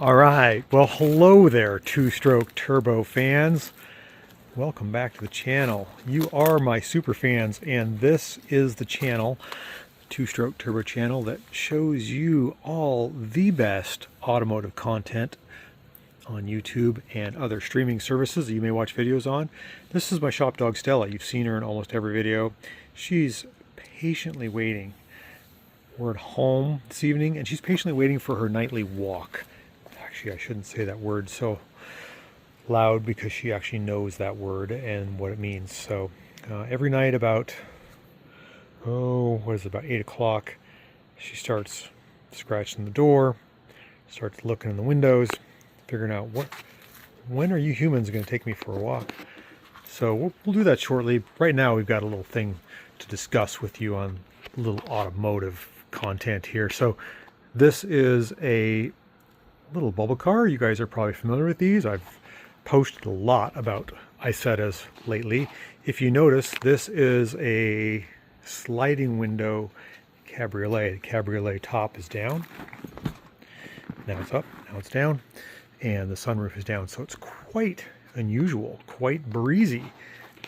All right, well, hello there, two-stroke turbo fans. Welcome back to the channel. You are my super fans, and this is the channel, two-stroke turbo channel, that shows you all the best automotive content on YouTube and other streaming services that you may watch videos on. This is my shop dog Stella. You've seen her in almost every video. She's patiently waiting. We're at home this evening, and she's patiently waiting for her nightly walk. Actually, I shouldn't say that word so loud because she actually knows that word and what it means. So every night about, about 8 o'clock, she starts scratching the door, starts looking in the windows, figuring out when are you humans going to take me for a walk? So we'll do that shortly. Right now we've got a little thing to discuss with you on a little automotive content here. So this is a little bubble car. You guys are probably familiar with these. I've posted a lot about Isettas lately. If you notice, this is a sliding window cabriolet. The cabriolet top is down. Now it's up, now it's down, and the sunroof is down. So it's quite unusual, quite breezy.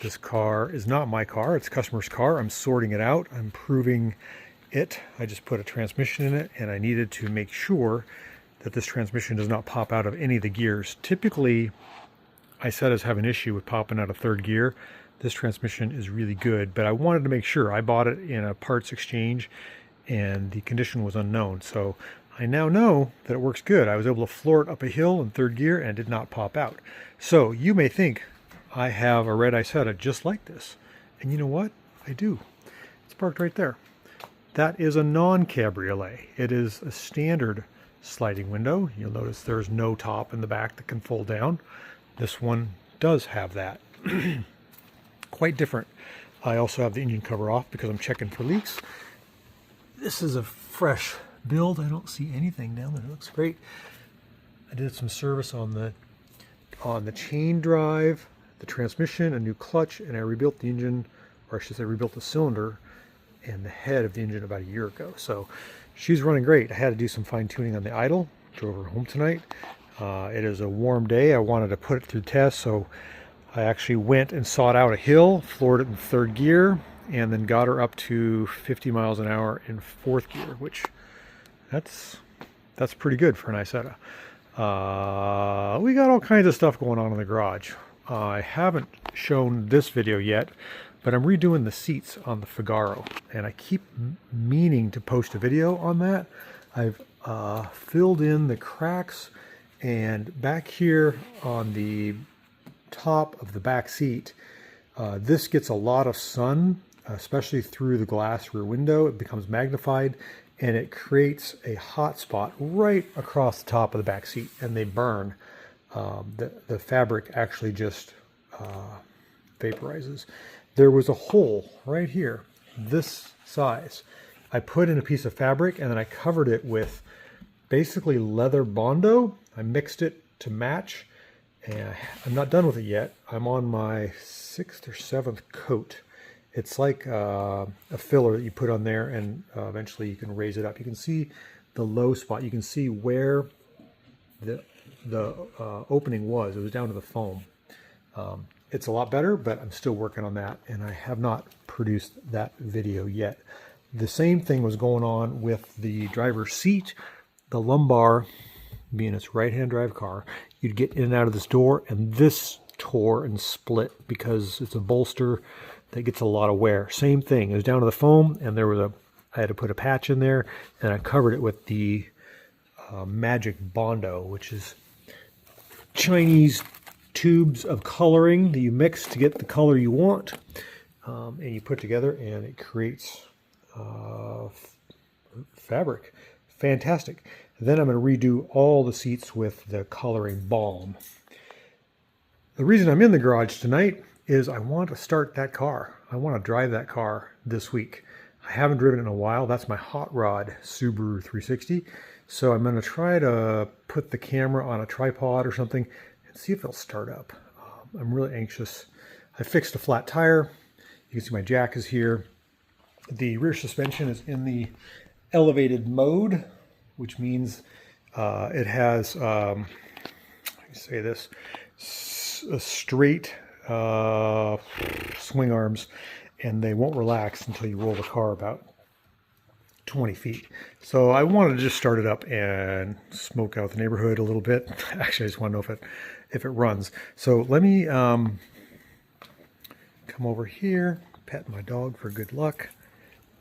This car is not my car, it's a customer's car. I'm sorting it out, I'm proving it. I just put a transmission in it, and I needed to make sure that this transmission does not pop out of any of the gears. Typically, Isettas have an issue with popping out of third gear. This transmission is really good, but I wanted to make sure. I bought it in a parts exchange, and the condition was unknown. So I now know that it works good. I was able to floor it up a hill in third gear, and it did not pop out. So you may think I have a red Isetta just like this. And you know what? I do. It's parked right there. That is a non-cabriolet. It is a standard sliding window. You'll notice there's no top in the back that can fold down. This one does have that. Quite different. I also have the engine cover off because I'm checking for leaks. This is a fresh build. I don't see anything down there. It looks great. I did some service on the chain drive, the transmission, a new clutch, and I rebuilt the engine, or I should say rebuilt the cylinder and the head of the engine about a year ago. So she's running great. I had to do some fine tuning on the idle. Drove her home tonight. It is a warm day. I wanted to put it through test, so I actually went and sought out a hill, floored it in third gear, and then got her up to 50 miles an hour in fourth gear, which that's pretty good for an Isetta. We got all kinds of stuff going on in the garage. I haven't shown this video yet, but I'm redoing the seats on the Figaro, and I keep meaning to post a video on that. I've filled in the cracks, and back here on the top of the back seat, this gets a lot of sun, especially through the glass rear window. It becomes magnified, and it creates a hot spot right across the top of the back seat, and they burn. The fabric actually just vaporizes. There was a hole right here, this size. I put in a piece of fabric, and then I covered it with basically leather Bondo. I mixed it to match, and I'm not done with it yet. I'm on my 6th or 7th coat. It's like a filler that you put on there, and eventually you can raise it up. You can see the low spot. You can see where the opening was. It was down to the foam. It's a lot better, but I'm still working on that, and I have not produced that video yet. The same thing was going on with the driver's seat. The lumbar, being its right-hand drive car, you'd get in and out of this door, and this tore and split because it's a bolster that gets a lot of wear. Same thing. It was down to the foam, and I had to put a patch in there, and I covered it with the Magic Bondo, which is Chinese tubes of coloring that you mix to get the color you want, and you put together, and it creates fabric. Fantastic. Then I'm going to redo all the seats with the coloring balm. The reason I'm in the garage tonight is I want to start that car. I want to drive that car this week. I haven't driven it in a while. That's my hot rod Subaru 360. So I'm going to try to put the camera on a tripod or something and see if it'll start up. I'm really anxious. I fixed a flat tire. You can see my jack is here. The rear suspension is in the elevated mode, which means It has, how do you say this, straight swing arms, and they won't relax until you roll the car about 20 feet. So I wanted to just start it up and smoke out the neighborhood a little bit. Actually, I just want to know if it runs. So let me come over here, pet my dog for good luck.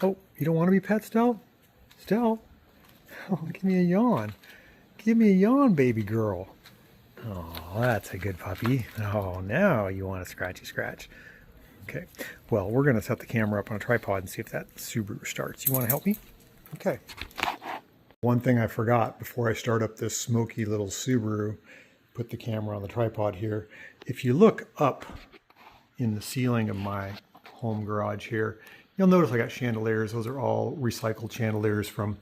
Oh, you don't want to be pet, Stell? Stell? Oh, give me a yawn. Give me a yawn, baby girl. Oh, that's a good puppy. Oh, now you want a scratchy scratch. Okay, well, we're going to set the camera up on a tripod and see if that Subaru starts. You want to help me? Okay. One thing I forgot before I start up this smoky little Subaru, put the camera on the tripod here. If you look up in the ceiling of my home garage here, you'll notice I got chandeliers. Those are all recycled chandeliers from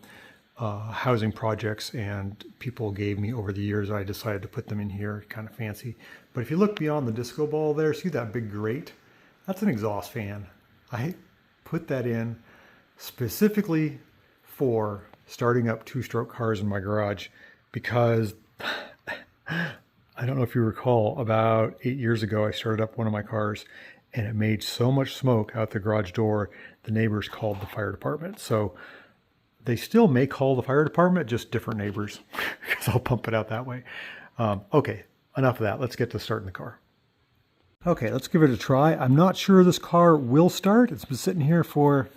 housing projects, and people gave me over the years. I decided to put them in here, kind of fancy. But if you look beyond the disco ball there, see that big grate? That's an exhaust fan. I put that in specifically for starting up two-stroke cars in my garage because I don't know if you recall, about 8 years ago, I started up one of my cars and it made so much smoke out the garage door, the neighbors called the fire department. So they still may call the fire department, just different neighbors, because I'll pump it out that way. Okay, enough of that. Let's get to starting the car. Okay, let's give it a try. I'm not sure this car will start. It's been sitting here for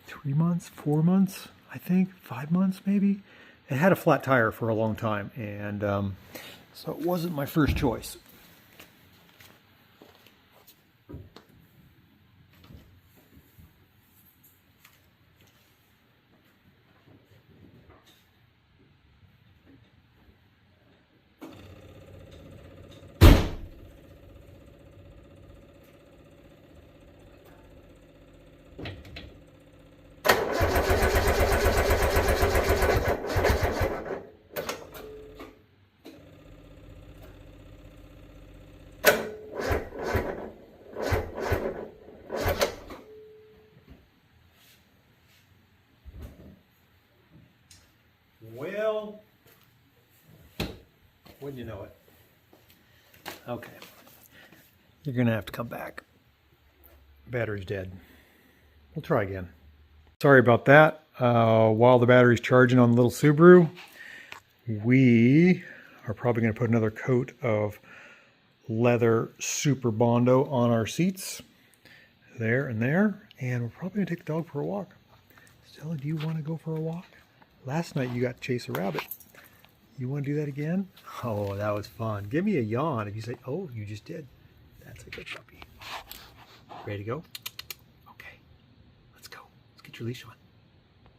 3 months, 4 months, I think, 5 months maybe. It had a flat tire for a long time, and so it wasn't my first choice. Well, wouldn't you know it? Okay, you're gonna have to come back. Battery's dead. We'll try again. Sorry about that. While the battery's charging on the little Subaru, we are probably gonna put another coat of leather Super Bondo on our seats. There and there. And we're probably gonna take the dog for a walk. Stella, do you wanna go for a walk? Last night you got to chase a rabbit. You want to do that again? Oh, that was fun. Give me a yawn if you say, oh, you just did. That's a good puppy. Ready to go? Okay. Let's go. Let's get your leash on.